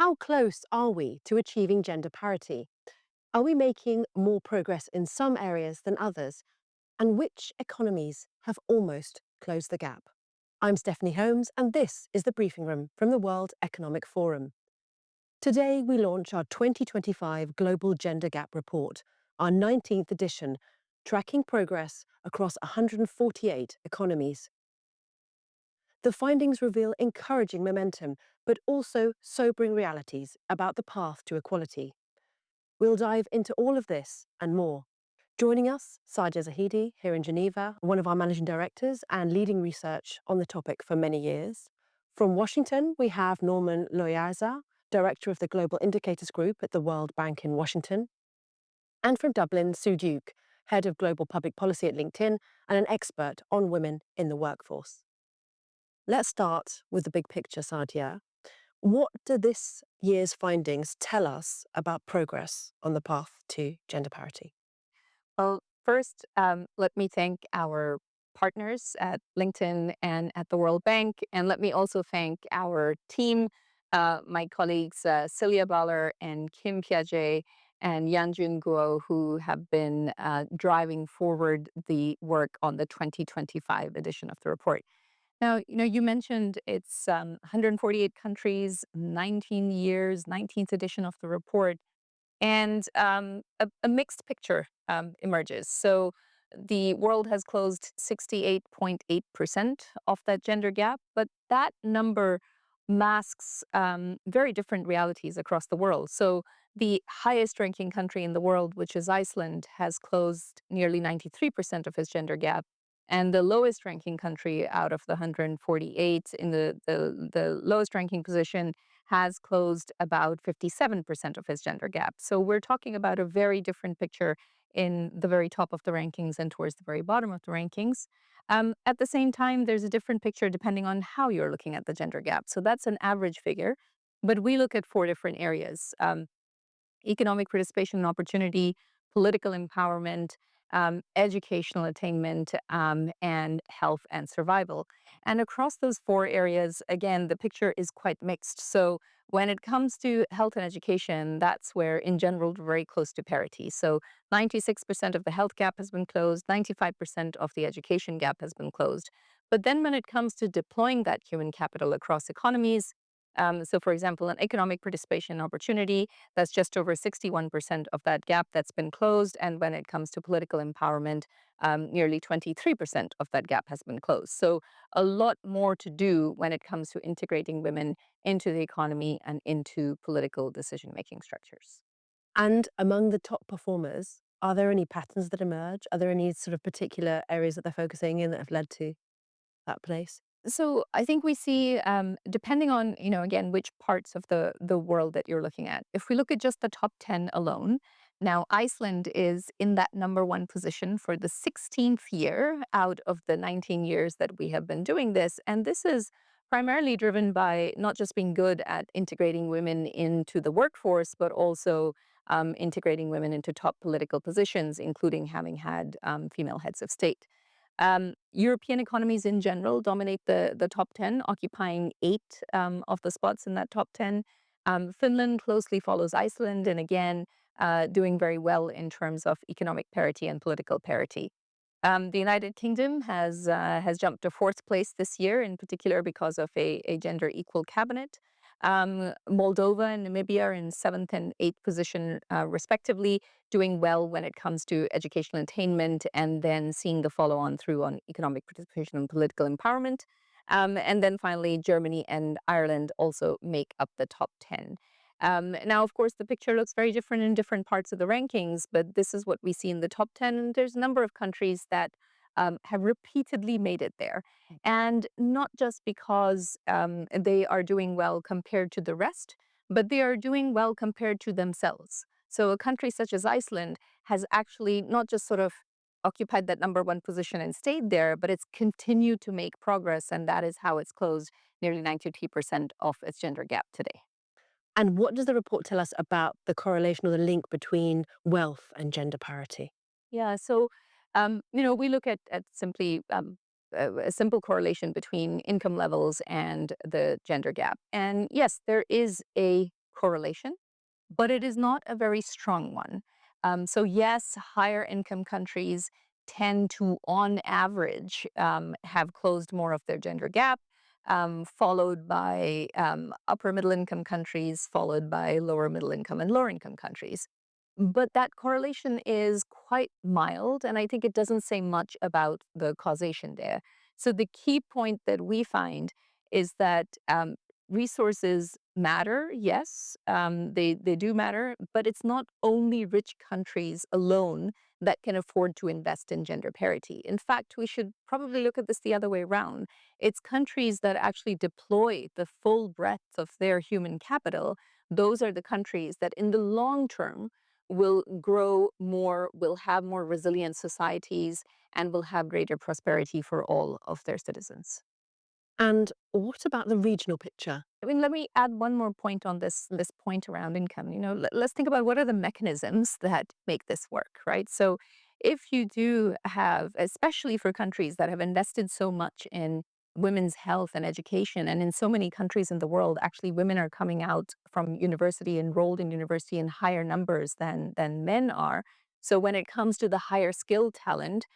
How close are we to achieving gender parity? Are we making more progress in some areas than others? And which economies have almost closed the gap? I'm Stephanie Holmes, and this is the Briefing Room from the World Economic Forum. Today, we launch our 2025 Global Gender Gap Report, our 19th edition, tracking progress across 148 economies. The findings reveal encouraging momentum, but also sobering realities about the path to equality. We'll dive into all of this and more. Joining us, Saadia Zahidi, here in Geneva, one of our managing directors and leading research on the topic for many years. From Washington, we have Norman Loayza, director of the Global Indicators Group at the World Bank in Washington. And from Dublin, Sue Duke, head of global public policy at LinkedIn and an expert on women in the workforce. Let's start with the big picture, Saadia. What do this year's findings tell us about progress on the path to gender parity? Well, first, let me thank our partners at LinkedIn and at the World Bank. And let me also thank our team, my colleagues, Celia Baller and Kim Piaget and Yanjun Guo, who have been driving forward the work on the 2025 edition of the report. Now, you mentioned it's 148 countries, 19 years, 19th edition of the report. And a mixed picture emerges. So the world has closed 68.8% of that gender gap, but that number masks very different realities across the world. So the highest ranking country in the world, which is Iceland, has closed nearly 93% of its gender gap. And the lowest ranking country out of the 148 in the lowest ranking position has closed about 57% of his gender gap. So we're talking about a very different picture in the very top of the rankings and towards the very bottom of the rankings. At the same time, there's a different picture depending on how you're looking at the gender gap. So that's an average figure, but we look at four different areas. Economic participation and opportunity, political empowerment, educational attainment, and health and survival. And across those four areas, again, the picture is quite mixed. So when it comes to health and education, that's where, in general, we're very close to parity. So 96% of the health gap has been closed, 95% of the education gap has been closed. But then when it comes to deploying that human capital across economies, so for example, an economic participation opportunity, that's just over 61% of that gap that's been closed. And when it comes to political empowerment, nearly 23% of that gap has been closed. So a lot more to do when it comes to integrating women into the economy and into political decision-making structures. And among the top performers, are there any patterns that emerge? Are there any sort of particular areas that they're focusing in that have led to that place? So I think we see, depending on, again, which parts of the world that you're looking at. If we look at just the top 10 alone, now Iceland is in that number one position for the 16th year out of the 19 years that we have been doing this. And this is primarily driven by not just being good at integrating women into the workforce, but also integrating women into top political positions, including having had female heads of state. European economies in general dominate the top 10, occupying eight of the spots in that top 10. Finland closely follows Iceland, and again, doing very well in terms of economic parity and political parity. The United Kingdom has jumped to fourth place this year, in particular because of a gender equal cabinet. Moldova and Namibia are in seventh and eighth position, respectively, doing well when it comes to educational attainment, and then seeing the follow on through on economic participation and political empowerment. And then finally, Germany and Ireland also make up the top 10. Now, of course, the picture looks very different in different parts of the rankings, but this is what we see in the top 10. And there's a number of countries that have repeatedly made it there. And not just because they are doing well compared to the rest, but they are doing well compared to themselves. So a country such as Iceland has actually not just sort of occupied that number one position and stayed there, but it's continued to make progress. And that is how it's closed nearly 92% of its gender gap today. And what does the report tell us about the correlation or the link between wealth and gender parity? Yeah, so we look at simply a simple correlation between income levels and the gender gap. And yes, there is a correlation, but it is not a very strong one. So, yes, higher income countries tend to, on average, have closed more of their gender gap, followed by upper middle income countries, followed by lower middle income and lower income countries. But that correlation is quite mild, and I think it doesn't say much about the causation there. So, the key point that we find is that resources matter, yes, they do matter, but it's not only rich countries alone that can afford to invest in gender parity. In fact, we should probably look at this the other way around. It's countries that actually deploy the full breadth of their human capital. Those are the countries that, in the long term, will grow more, will have more resilient societies, and will have greater prosperity for all of their citizens. And what about the regional picture? I mean, let me add one more point on this point around income. Let's think about what are the mechanisms that make this work, right? So, if you do have, especially for countries that have invested so much in women's health and education, and in so many countries in the world, actually, women are coming out from university, enrolled in university in higher numbers than men are. So, when it comes to the higher skill talent,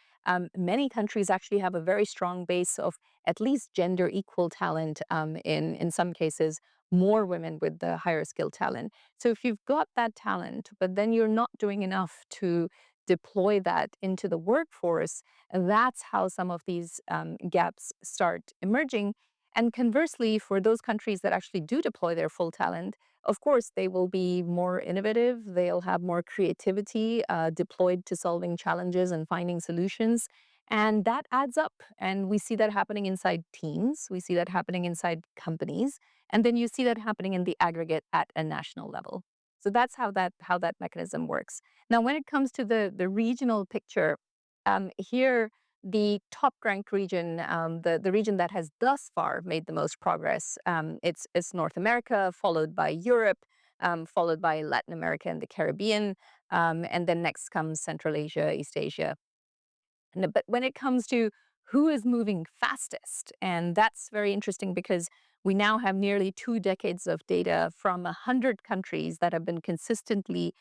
many countries actually have a very strong base of at least gender equal talent, in some cases, more women with the higher skill talent. So if you've got that talent, but then you're not doing enough to deploy that into the workforce, that's how some of these gaps start emerging. And conversely, for those countries that actually do deploy their full talent, of course, they will be more innovative. They'll have more creativity deployed to solving challenges and finding solutions. And that adds up. And we see that happening inside teams. We see that happening inside companies. And then you see that happening in the aggregate at a national level. So that's how that mechanism works. Now, when it comes to the regional picture, here the top ranked region, the region that has thus far made the most progress, it's North America, followed by Europe, followed by Latin America and the Caribbean, and then next comes Central Asia, East Asia. But when it comes to who is moving fastest, and that's very interesting because we now have nearly 2 decades of data from 100 countries that have been consistently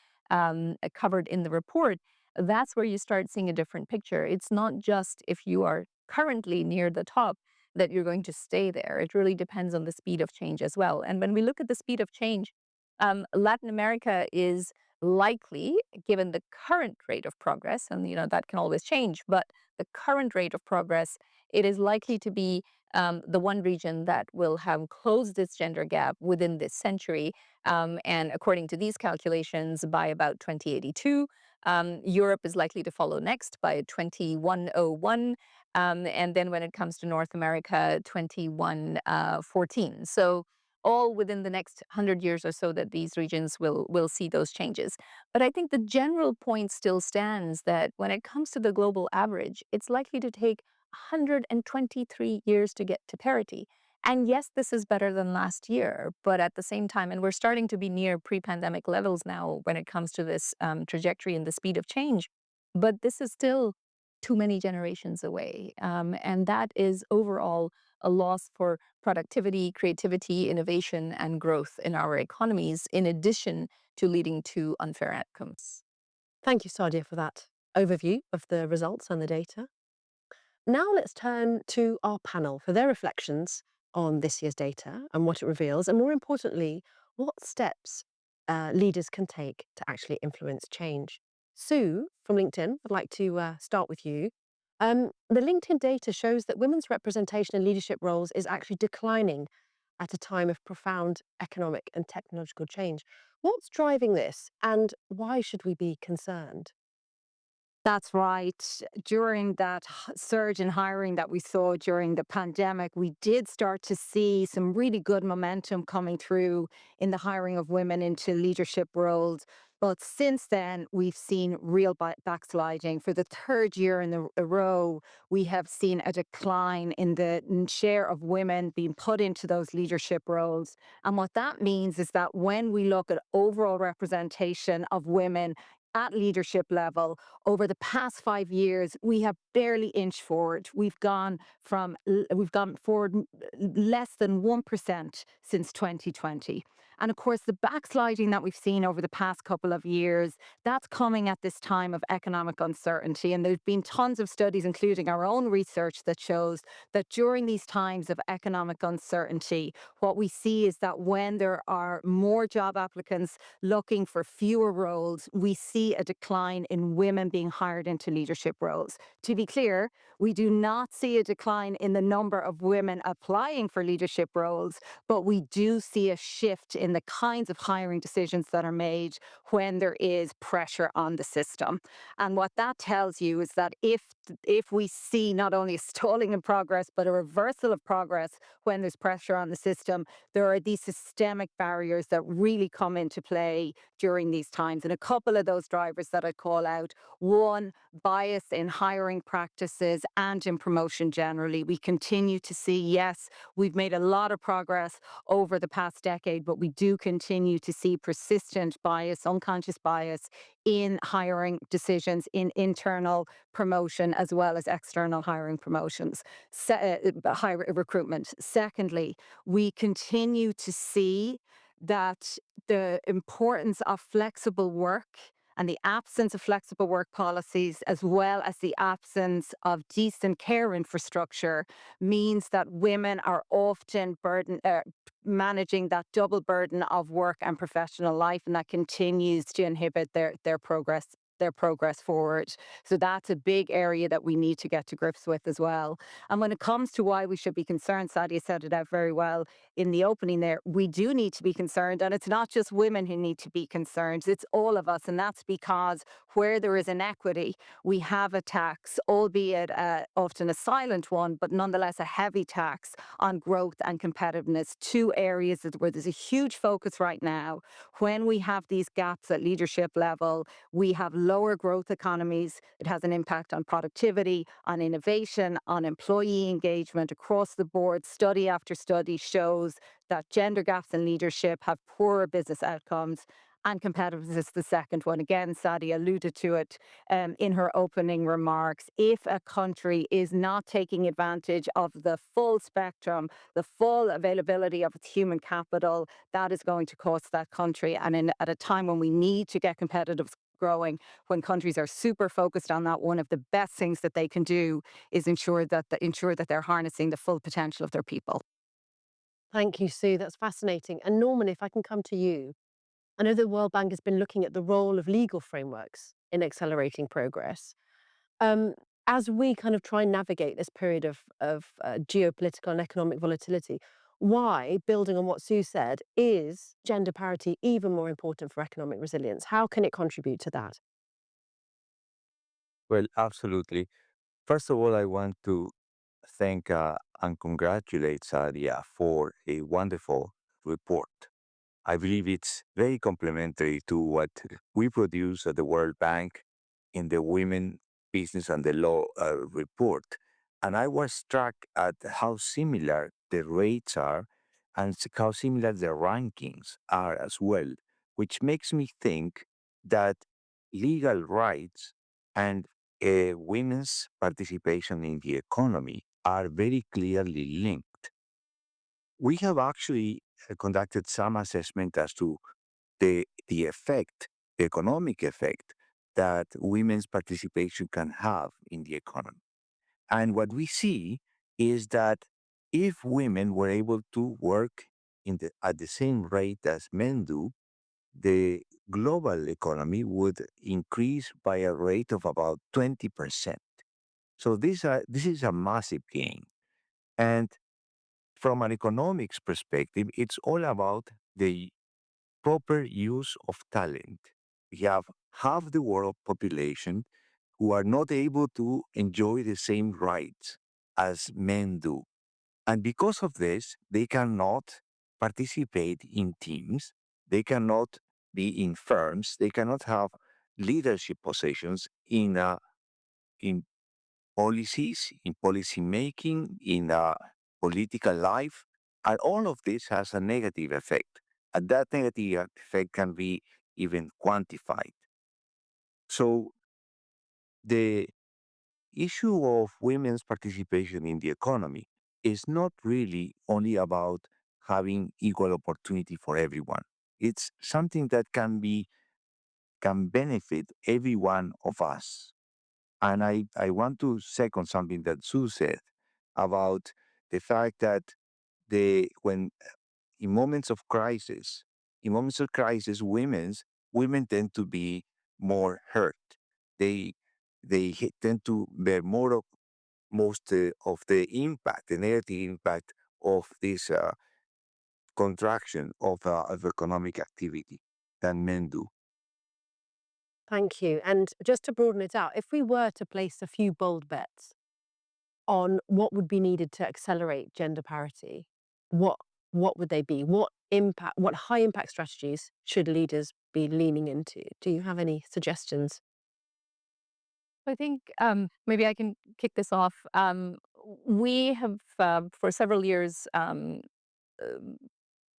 covered in the report. That's where you start seeing a different picture. It's not just if you are currently near the top that you're going to stay there. It really depends on the speed of change as well. And when we look at the speed of change, Latin America is likely, given the current rate of progress, and that can always change, but the current rate of progress, it is likely to be the one region that will have closed its gender gap within this century. And according to these calculations, by about 2082, Europe is likely to follow next by 2101. And then when it comes to North America, 2114. So all within the next 100 years or so that these regions will see those changes. But I think the general point still stands that when it comes to the global average, it's likely to take 123 years to get to parity. And yes, this is better than last year, but at the same time, and we're starting to be near pre-pandemic levels now when it comes to this trajectory and the speed of change, but this is still too many generations away. And that is overall a loss for productivity, creativity, innovation, and growth in our economies, in addition to leading to unfair outcomes. Thank you, Saadia, for that overview of the results and the data. Now let's turn to our panel for their reflections on this year's data and what it reveals, and more importantly, what steps leaders can take to actually influence change. Sue from LinkedIn, I'd like to start with you. The LinkedIn data shows that women's representation in leadership roles is actually declining at a time of profound economic and technological change. What's driving this, and why should we be concerned? That's right. During that surge in hiring that we saw during the pandemic, we did start to see some really good momentum coming through in the hiring of women into leadership roles. But since then, we've seen real backsliding. For the third year in a row, we have seen a decline in the share of women being put into those leadership roles. And what that means is that when we look at overall representation of women at leadership level, over the past 5 years, we have barely inched forward. We've gone forward less than 1% since 2020. And of course, the backsliding that we've seen over the past couple of years, that's coming at this time of economic uncertainty. And there's been tons of studies, including our own research, that shows that during these times of economic uncertainty, what we see is that when there are more job applicants looking for fewer roles, we see a decline in women being hired into leadership roles. To be clear, we do not see a decline in the number of women applying for leadership roles, but we do see a shift in the kinds of hiring decisions that are made when there is pressure on the system. And what that tells you is that if we see not only a stalling in progress, but a reversal of progress when there's pressure on the system, there are these systemic barriers that really come into play during these times. And a couple of those drivers that I call out: one, bias in hiring practices and in promotion generally. We continue to see, yes, we've made a lot of progress over the past decade, but we do continue to see persistent bias, unconscious bias in hiring decisions, in internal promotion as well as external hiring promotions, recruitment. Secondly, we continue to see that the importance of flexible work and the absence of flexible work policies, as well as the absence of decent care infrastructure, means that women are often managing that double burden of work and professional life, and that continues to inhibit their progress forward. So that's a big area that we need to get to grips with as well. And when it comes to why we should be concerned, Sadia said it out very well in the opening there. We do need to be concerned, and it's not just women who need to be concerned, it's all of us. And that's because where there is inequity, we have a tax, albeit often a silent one, but nonetheless a heavy tax on growth and competitiveness, two areas where there's a huge focus right now. When we have these gaps at leadership level, we have lower growth economies. It has an impact on productivity, on innovation, on employee engagement across the board. Study after study shows that gender gaps in leadership have poorer business outcomes. And competitiveness is the second one. Again, Sadi alluded to it in her opening remarks. If a country is not taking advantage of the full spectrum, the full availability of its human capital, that is going to cost that country. And at a time when we need to get competitive growing, when countries are super focused on that, one of the best things that they can do is ensure that they're harnessing the full potential of their people. Thank you, Sue. That's fascinating. And Norman, if I can come to you, I know the World Bank has been looking at the role of legal frameworks in accelerating progress. Um, as we kind of try and navigate this period of geopolitical and economic volatility, why, building on what Sue said, is gender parity even more important for economic resilience? How can it contribute to that? Well, absolutely. First of all, I want to thank and congratulate Saadia for a wonderful report. I believe it's very complementary to what we produce at the World Bank in the Women, Business and the Law report. And I was struck at how similar the rates are and how similar the rankings are as well, which makes me think that legal rights and women's participation in the economy are very clearly linked. We have actually conducted some assessment as to the effect, the economic effect that women's participation can have in the economy. And what we see is that if women were able to work at the same rate as men do, the global economy would increase by a rate of about 20%. So this is a massive gain. And from an economics perspective, it's all about the proper use of talent. We have half the world population who are not able to enjoy the same rights as men do. And because of this, they cannot participate in teams, they cannot be in firms, they cannot have leadership positions in policies, in policy making, in political life. And all of this has a negative effect. And that negative effect can be even quantified. So the issue of women's participation in the economy is not really only about having equal opportunity for everyone. It's something that can benefit every one of us. And I want to second something that Sue said about the fact that when in moments of crisis, women tend to be more hurt. They tend to bear most of the impact, the negative impact of this contraction of economic activity than men do. Thank you. And just to broaden it out, if we were to place a few bold bets on what would be needed to accelerate gender parity, what what would they be? What high impact strategies should leaders be leaning into? Do you have any suggestions? I think maybe I can kick this off. We have, for several years, um,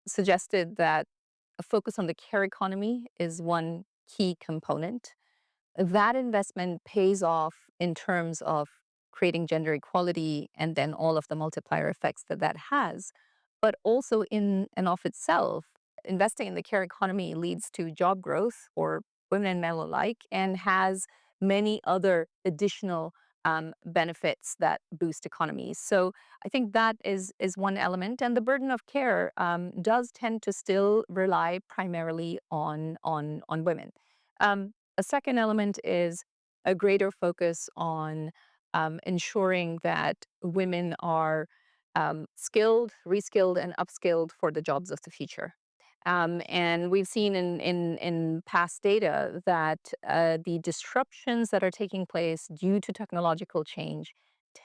suggested that a focus on the care economy is one key component. That investment pays off in terms of creating gender equality and then all of the multiplier effects that that has. But also, in and of itself, investing in the care economy leads to job growth for women and men alike and has many other additional benefits that boost economies. So I think that is one element, and the burden of care does tend to still rely primarily on women. A second element is a greater focus on ensuring that women are skilled, reskilled, and upskilled for the jobs of the future. And we've seen in past data that the disruptions that are taking place due to technological change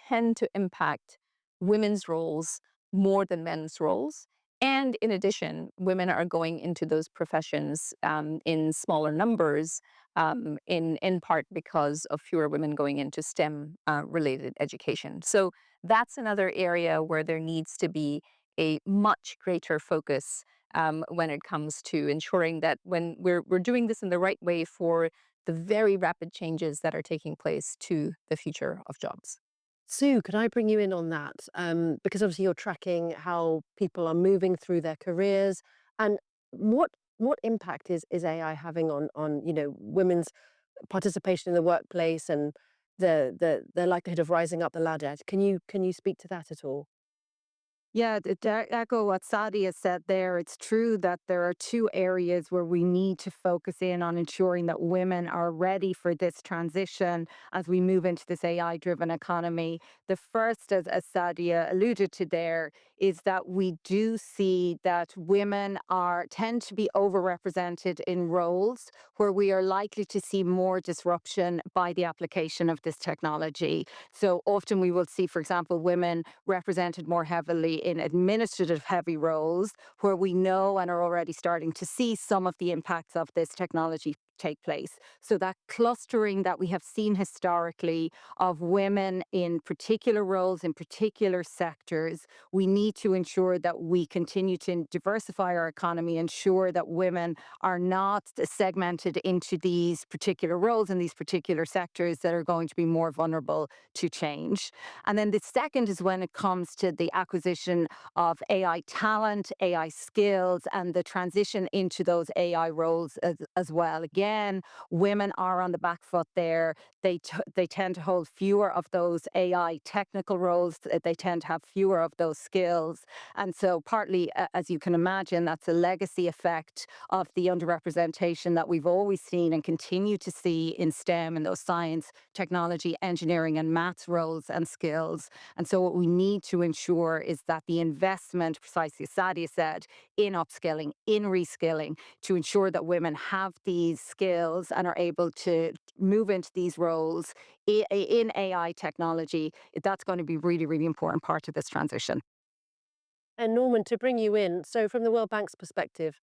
tend to impact women's roles more than men's roles. And in addition, women are going into those professions in smaller numbers, in part because of fewer women going into STEM related education. So that's another area where there needs to be a much greater focus when it comes to ensuring that when we're doing this in the right way for the very rapid changes that are taking place to the future of jobs. Sue, could I bring you in on that? Because obviously you're tracking how people are moving through their careers, and what impact is AI having on women's participation in the workplace and the likelihood of rising up the ladder? Can you speak to that at all? Yeah, to echo what Saadia said there, it's true that there are two areas where we need to focus in on ensuring that women are ready for this transition as we move into this AI driven economy. The first, as Saadia alluded to there, is that we do see that women are tend to be overrepresented in roles where we are likely to see more disruption by the application of this technology. So often we will see, for example, women represented more heavily in administrative heavy roles where we know and are already starting to see some of the impacts of this technology take place. So that clustering that we have seen historically of women in particular roles in particular sectors, we need to ensure that we continue to diversify our economy, ensure that women are not segmented into these particular roles in these particular sectors that are going to be more vulnerable to change. And then the second is when it comes to the acquisition of AI talent, AI skills, and the transition into those AI roles as well. Again, women are on the back foot there. They tend to hold fewer of those AI technical roles. They tend to have fewer of those skills. And so, partly, as you can imagine, that's a legacy effect of the underrepresentation that we've always seen and continue to see in STEM and those science, technology, engineering, and maths roles and skills. And so, what we need to ensure is that the investment, precisely as Sadia said, in upskilling, in reskilling, to ensure that women have these skills and are able to move into these roles in AI technology, that's going to be really, really important part of this transition. And Norman, to bring you in, so from the World Bank's perspective,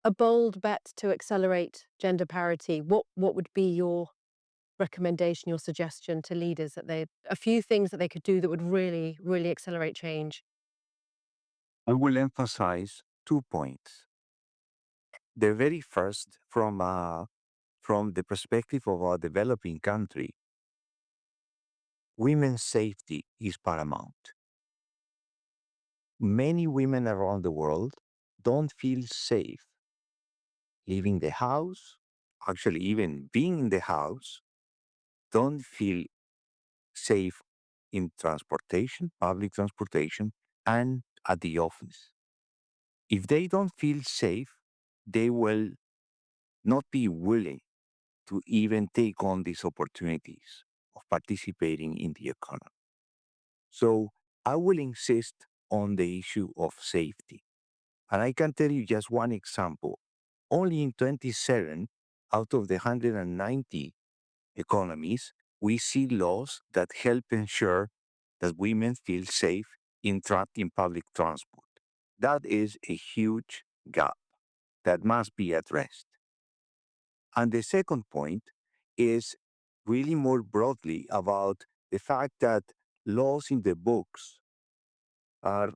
a bold bet to accelerate gender parity, what would be your recommendation, your suggestion to leaders that a few things that they could do that would really, really accelerate change? I will emphasize 2 points. The very first, from the perspective of a developing country, women's safety is paramount. many women around the world don't feel safe leaving the house, actually, even being in the house, don't feel safe in transportation, public transportation, and at the office. If they don't feel safe, they will not be willing to even take on these opportunities of participating in the economy. So I will insist on the issue of safety. And I can tell you just one example. Only in 27 out of the 190 economies, we see laws that help ensure that women feel safe in public transport. That is a huge gap that must be addressed. And the second point is really more broadly about the fact that laws in the books are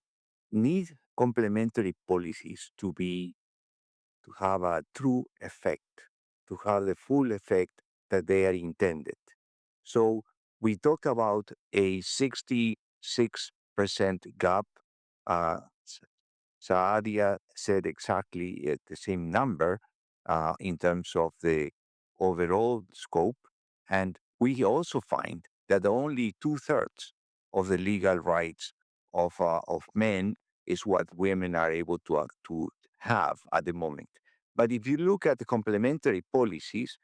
need complementary policies to have a true effect, to have the full effect that they are intended. So we talk about a 66% gap. Uh, Saadia said exactly the same number in terms of the overall scope. And we also find that only two-thirds of the legal rights of men is what women are able to have at the moment. But if you look at the complementary policies,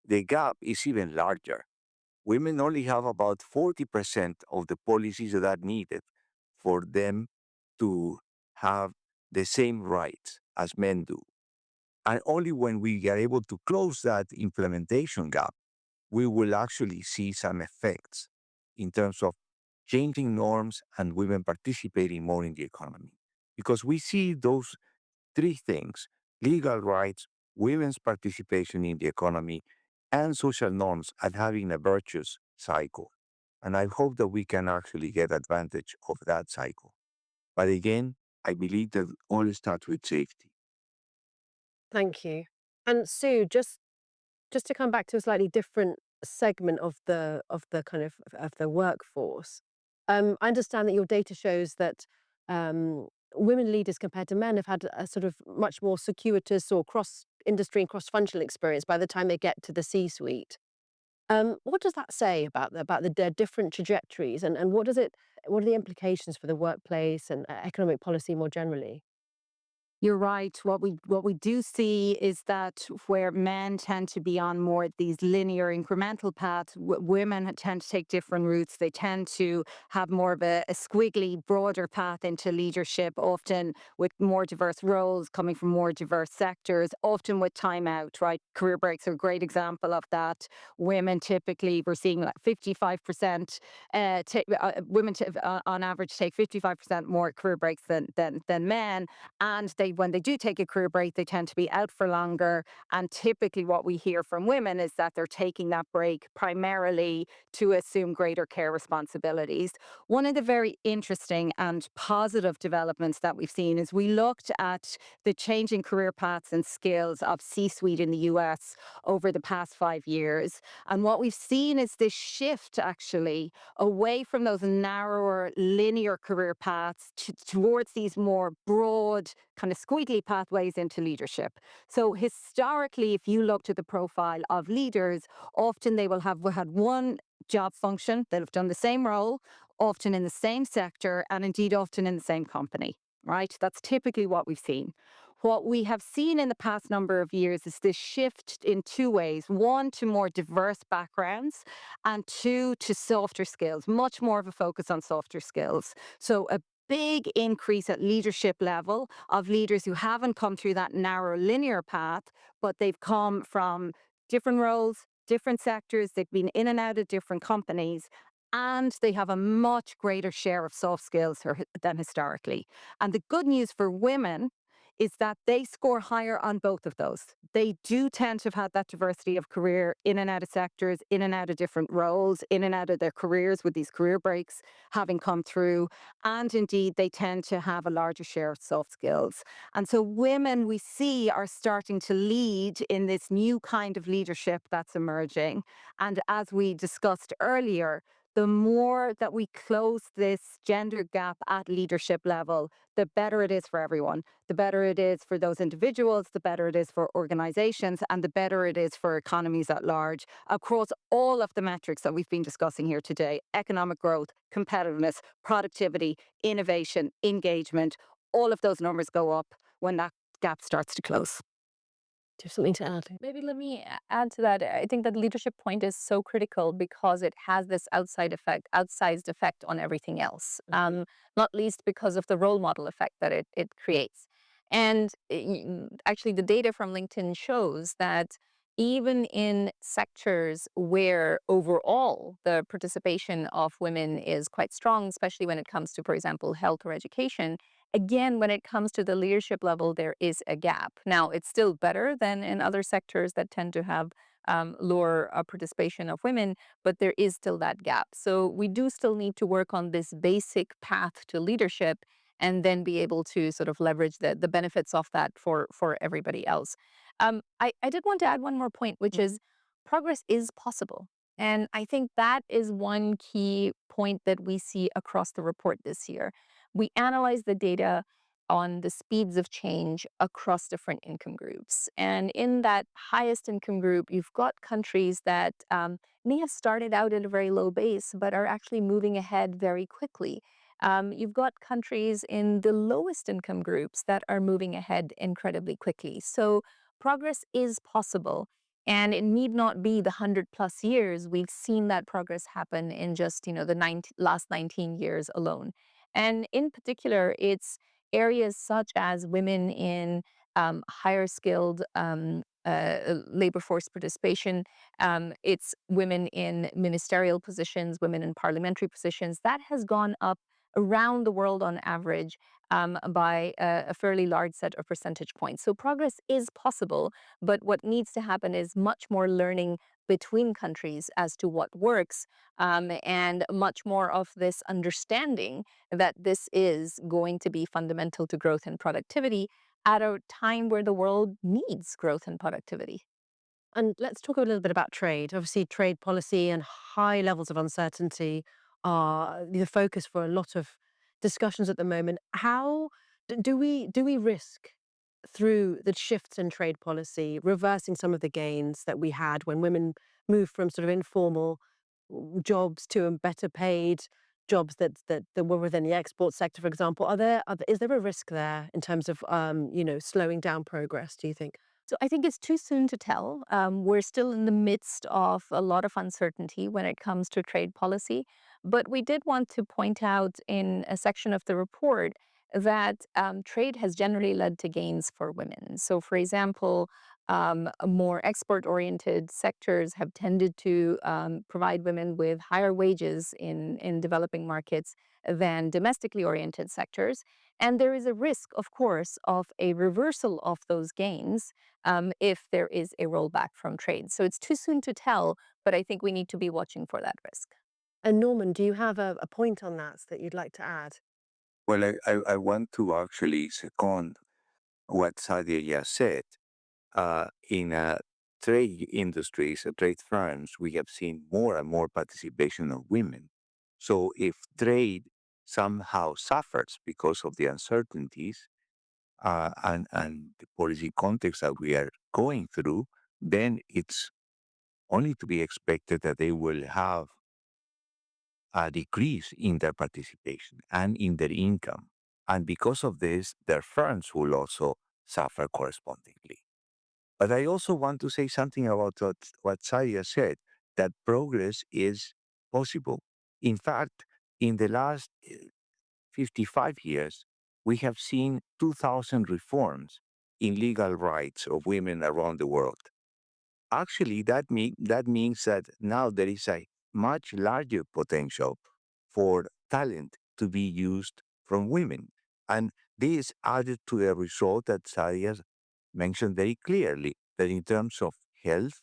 the gap is even larger. Women only have about 40% of the policies that are needed for them to have the same rights as men do. And only when we are able to close that implementation gap, we will actually see some effects in terms of changing norms and women participating more in the economy. Because we see those three things: legal rights, women's participation in the economy, and social norms as having a virtuous cycle. And I hope that we can actually get advantage of that cycle. But again, I believe that all starts with safety. Thank you. And Sue, just to come back to a slightly different segment of the kind of the workforce. I understand that your data shows that women leaders compared to men have had a sort of much more circuitous or cross industry and cross functional experience by the time they get to the C-suite. What does that say about their different trajectories, and what are the implications for the workplace and economic policy more generally? You're right. What we do see is that where men tend to be on more these linear incremental paths, women tend to take different routes. They tend to have more of a squiggly, broader path into leadership, often with more diverse roles coming from more diverse sectors, often with time out, right? Career breaks are a great example of that. Women typically, we're seeing like 55%, women on average take 55% more career breaks than men, and when they do take a career break, they tend to be out for longer. And typically what we hear from women is that they're taking that break primarily to assume greater care responsibilities. One of the very interesting and positive developments that we've seen is we looked at the changing career paths and skills of C-suite in the US over the past 5 years. And what we've seen is this shift actually away from those narrower linear career paths towards these more broad kind of squiggly pathways into leadership. So historically, if you looked at the profile of leaders, often they will have had one job function, they'll have done the same role, often in the same sector, and indeed often in the same company. Right? That's typically what we've seen. What we have seen in the past number of years is this shift in two ways: one, to more diverse backgrounds, and two, to softer skills, much more of a focus on softer skills. So, a big increase at leadership level of leaders who haven't come through that narrow linear path, but they've come from different roles, different sectors, they've been in and out of different companies. And they have a much greater share of soft skills than historically. And the good news for women is that they score higher on both of those. They do tend to have had that diversity of career in and out of sectors, in and out of different roles, in and out of their careers with these career breaks having come through. And indeed, they tend to have a larger share of soft skills. And so women we see are starting to lead in this new kind of leadership that's emerging. And as we discussed earlier, the more that we close this gender gap at leadership level, the better it is for everyone. The better it is for those individuals, the better it is for organizations, and the better it is for economies at large across all of the metrics that we've been discussing here today: economic growth, competitiveness, productivity, innovation, engagement. All of those numbers go up when that gap starts to close. Do you have something to add? Maybe let me add to that. I think that leadership point is so critical because it has this outsized effect on everything else. Not least because of the role model effect that it creates. And actually, the data from LinkedIn shows that even in sectors where overall the participation of women is quite strong, especially when it comes to, for example, health or education, again, when it comes to the leadership level, there is a gap. Now, it's still better than in other sectors that tend to have lower participation of women, but there is still that gap. So we do still need to work on this basic path to leadership and then be able to sort of leverage the benefits of that for everybody else. I did want to add one more point, which is progress is possible. And I think that is one key point that we see across the report this year. We analyze the data on the speeds of change across different income groups. And in that highest income group, you've got countries that may have started out at a very low base, but are actually moving ahead very quickly. You've got countries in the lowest income groups that are moving ahead incredibly quickly. So progress is possible. And it need not be the 100+ years. We've seen that progress happen in just, the last 19 years alone. And in particular, it's areas such as women in higher skilled labor force participation. It's women in ministerial positions, women in parliamentary positions. That has gone up around the world on average by a fairly large set of percentage points. So progress is possible, but what needs to happen is much more learning between countries as to what works, and much more of this understanding that this is going to be fundamental to growth and productivity at a time where the world needs growth and productivity. And let's talk a little bit about trade. Obviously, trade policy and high levels of uncertainty are the focus for a lot of discussions at the moment. How do we risk through the shifts in trade policy reversing some of the gains that we had when women moved from sort of informal jobs to better paid jobs that were within the export sector, for example? Is there a risk there in terms of slowing down progress? Do you think? So I think it's too soon to tell. We're still in the midst of a lot of uncertainty when it comes to trade policy. But we did want to point out in a section of the report that trade has generally led to gains for women. So, for example, more export oriented sectors have tended to provide women with higher wages in developing markets than domestically oriented sectors. And there is a risk, of course, of a reversal of those gains if there is a rollback from trade. So it's too soon to tell, but I think we need to be watching for that risk. And Norman, do you have a point on that you'd like to add? Well, I want to actually second what Saadia just said. In trade industries, trade firms, we have seen more and more participation of women. So if trade somehow suffers because of the uncertainties and the policy context that we are going through, then it's only to be expected that they will have a decrease in their participation and in their income. And because of this, their firms will also suffer correspondingly. But I also want to say something about what Saya said, that progress is possible. In fact, in the last 55 years, we have seen 2,000 reforms in legal rights of women around the world. Actually, that means that now there is a much larger potential for talent to be used from women. And this added to the result that Sadia mentioned very clearly that in terms of health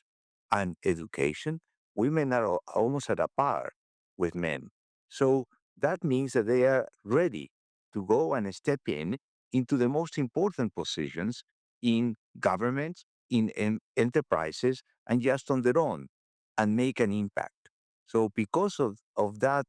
and education, women are almost at a par with men. So that means that they are ready to go and step in into the most important positions in governments, in enterprises, and just on their own and make an impact. So because of that,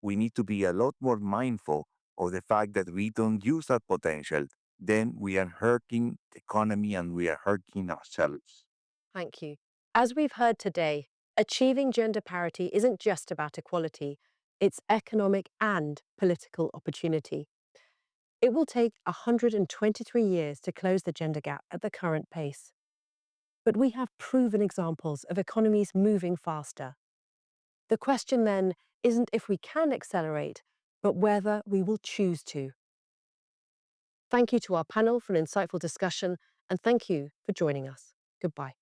we need to be a lot more mindful of the fact that we don't use that potential, then we are hurting the economy and we are hurting ourselves. Thank you. As we've heard today, achieving gender parity isn't just about equality, it's economic and political opportunity. It will take 123 years to close the gender gap at the current pace. But we have proven examples of economies moving faster. The question then isn't if we can accelerate, but whether we will choose to. Thank you to our panel for an insightful discussion, and thank you for joining us. Goodbye.